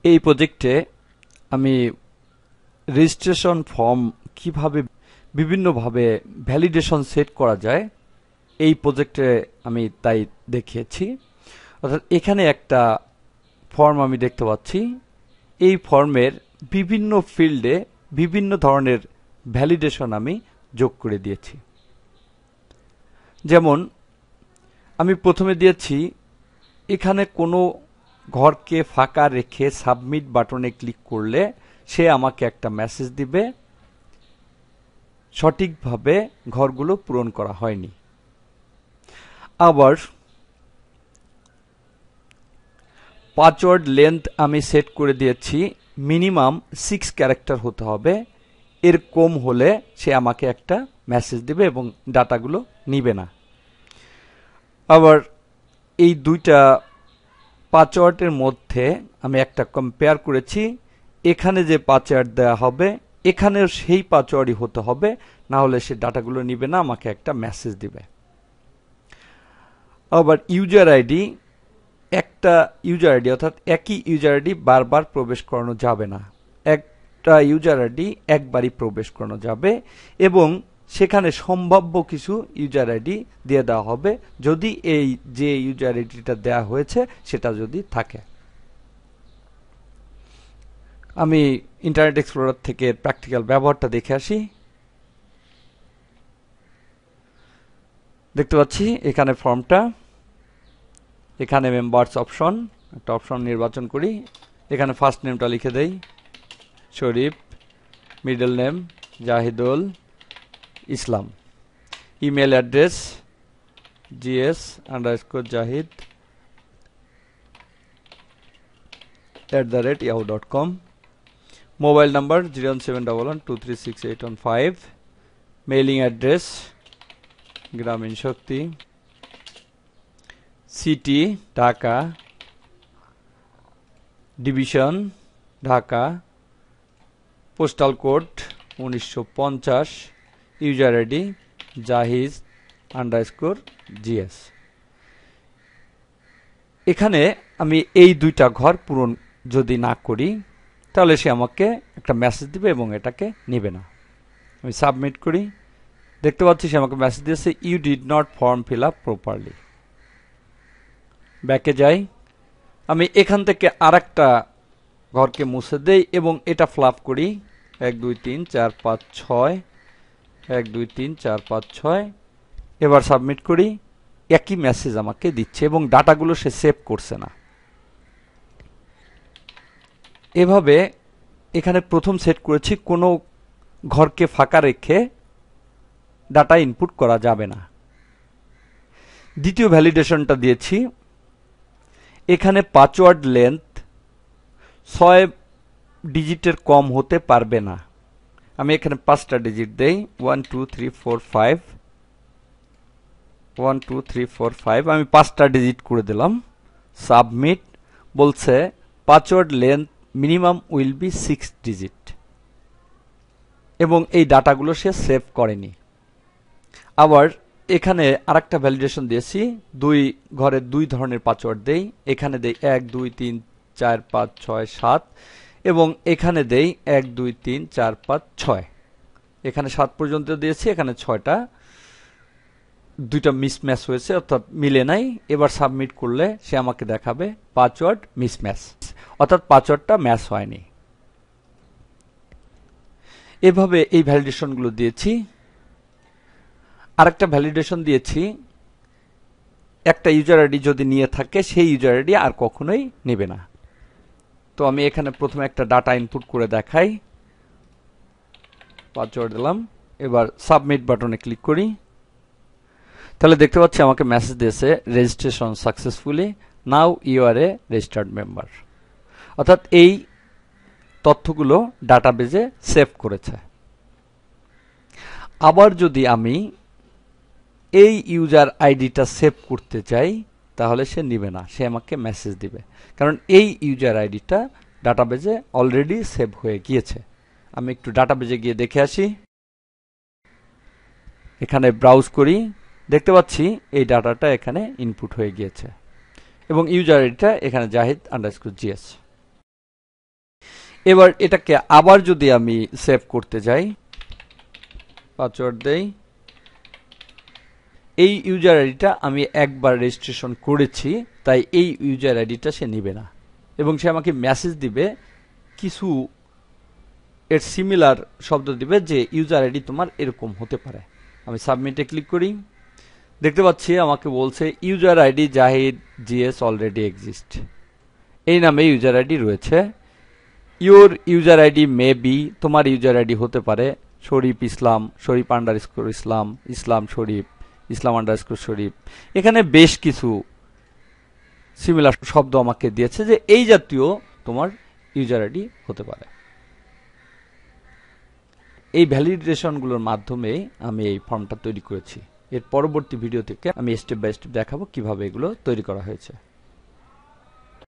এই প্রজেক্টে আমি রেজিস্ট্রেশন ফর্ম কিভাবে বিভিন্নভাবে ভ্যালিডেশন সেট করা যায় এই প্রজেক্টে আমি তাই দেখিয়েছি। অর্থাৎ এখানে একটা ফর্ম আমি দেখতে পাচ্ছি, এই ফর্মের বিভিন্ন ফিল্ডে বিভিন্ন ধরনের ভ্যালিডেশন আমি যোগ করে দিয়েছি। যেমন আমি প্রথমে দিয়েছি এখানে কোনো ঘরকে ফাঁকা রেখে সাবমিট বাটনে ক্লিক করলে সে আমাকে একটা মেসেজ দিবে সঠিকভাবে ঘরগুলো পূরণ করা হয়নি। আবার পাসওয়ার্ড লেন্থ আমি সেট করে দিয়েছি মিনিমাম 6 ক্যারেক্টার হতে হবে, এর কম হলে সে আমাকে একটা মেসেজ দিবে এবং ডাটাগুলো নিবে না। আবার এই দুইটা পাসওয়ার্ডের মধ্যে আমি একটা কম্পেয়ার করেছি, এখানে যে পাসওয়ার্ড দেওয়া হবে এখানেও সেই পাসওয়ার্ডই হতে হবে, না হলে সে ডাটাগুলো নিবে না, আমাকে একটা মেসেজ দিবে। আবার ইউজার আইডি, একটা ইউজার আইডি অর্থাৎ একই ইউজার আইডি বারবার প্রবেশ করানো যাবে না, একটা ইউজার আইডি একবারই প্রবেশ করানো যাবে এবং সেখানে সম্ভাব্য কিছু ইউজার আইডি দিয়ে দেওয়া হবে যদি এই যে ইউজার আইডিটা দেওয়া হয়েছে সেটা যদি থাকে। আমি ইন্টারনেট এক্সপ্লোরার থেকে প্র্যাকটিক্যাল ব্যবহারটা দেখে আসি। দেখতে পাচ্ছি এখানে ফর্মটা, এখানে মেম্বার্স অপশন, একটা অপশন নির্বাচন করি, এখানে ফার্স্ট নেমটা লিখে দেই Sharif, middle name Jahidul Islam, email address gs_jahid@yahoo.com, mobile number 01711236815, mailing address Grameen Shakti, city Dhaka, division Dhaka, postal code 1950, user ID জাহিদ_gs। এখানে আমি এই দুইটা ঘর পূরণ যদি না করি তাহলে সে আমাকে একটা মেসেজ দিবে এবং এটাকে নেবে না। আমি সাবমিট করি, দেখতে পাচ্ছি সে আমাকে মেসেজ দিয়েছে you did not form fill up properly. ব্যাকে যাই, আমি এখান থেকে আরেকটা ঘরকে মুছে দেই এবং এটা ফ্লাপ করি 1 2 3 4 5 6, 1 2 3 4 5 6, এবার সাবমিট করি, একই মেসেজ আমাকে দিচ্ছে এবং ডাটাগুলো সে সেভ করছে না। এভাবে এখানে প্রথম সেট করেছি কোনো ঘরকে ফাঁকা রেখে ডাটা ইনপুট করা যাবে না। দ্বিতীয় ভ্যালিডেশনটা দিয়েছি এখানে পাসওয়ার্ড লেন্থ 6 ডিজিটের কম হতে পারবে না। আমি এখানে 5টা ডিজিট দেই 1 2 3 4 5, 1 2 3 4 5, আমি 5টা ডিজিট করে দিলাম। সাবমিট, বলছে password length minimum will be 6 digit এবং এই ডাটাগুলো সে সেভ করেনি। আবার এখানে আরেকটা ভ্যালিডেশন দিয়েছি, ঘরে দুই ধরনের পাসওয়ার্ড দেই, এখানে দেই 1 2 3 4 5 6 7 এবং এখানে দেই 1 2 3 4 5 6, এখানে 7 পর্যন্ত দিয়েছি, এখানে 6টা, দুইটা মিসম্যাচ হয়েছে অর্থাৎ মিলে নাই। এবার সাবমিট করলে সে আমাকে দেখাবে পাসওয়ার্ড মিসম্যাচ, অর্থাৎ পাসওয়ার্ডটা ম্যাচ হয়নি। এভাবে এই ভ্যালিডেশনগুলো দিয়েছি। আরেকটা ভ্যালিডেশন দিয়েছি একটা ইউজার আইডি যদি নিয়ে থাকে সেই ইউজার আইডি আর কখনোই নেবে না। তো আমি এখানে প্রথমে একটা ডাটা ইনপুট করে দেখাই, পাসওয়ার্ড দিলাম, এবার সাবমিট বাটনে ক্লিক করি, তাহলে দেখতে পাচ্ছি আমাকে মেসেজ দিয়েছে registration successfully, now you are a registered member, অর্থাৎ এই তথ্যগুলো ডাটাবেজে সেভ করেছে। আবার যদি আমি এই ইউজার আইডিটা সেভ করতে চাই তাহলে সে নিবে না, সে আমাকে মেসেজ দিবে, কারণ এই ইউজার আইডিটা ডাটাবেজে অলরেডি সেভ হয়ে গিয়েছে। আমি একটু ডাটাবেজে গিয়ে দেখে আসি, এখানে ব্রাউজ করি, দেখতে পাচ্ছি এই ডাটাটা এখানে ইনপুট হয়ে গিয়েছে এবং ইউজার আইডিটা এখানে জাহিদ_gs। এবার এটাকে আবার যদি আমি সেভ করতে যাই, পাসওয়ার্ড দেই, এই ইউজার আইডিটা আমি একবার রেজিস্ট্রেশন করেছি, তাই এই ইউজার আইডিটা সে নেবে না, এবং সে আমাকে মেসেজ দিবে, কিছু এর সিমিলার শব্দ দিবে যে ইউজার আইডি তোমার এরকম হতে পারে। আমি সাবমিটে ক্লিক করি, দেখতে পাচ্ছি আমাকে বলছে user ID Zahid GS already exist, এই নামে ইউজার আইডি রয়েছে। Your user ID may be, তোমার ইউজার আইডি হতে পারে শরীফ ইসলাম, শরীফ আন্ডারস্কোর ইসলাম, ইসলাম শরীফ, ইসলাম আন্ডারস্কোর শরীফ। এখানে বেশ কিছু সিমিলার শব্দ আমাকে দিয়েছে যে এই জাতীয় তোমার ইউজার আইডি হতে পারে। এই ভ্যালিডেশনগুলোর মাধ্যমে আমি এই ফর্মটা তৈরি করেছি। এর পরবর্তী ভিডিও থেকে আমি স্টেপ বাই স্টেপ দেখাবো কিভাবে এগুলো তৈরি করা হয়েছে।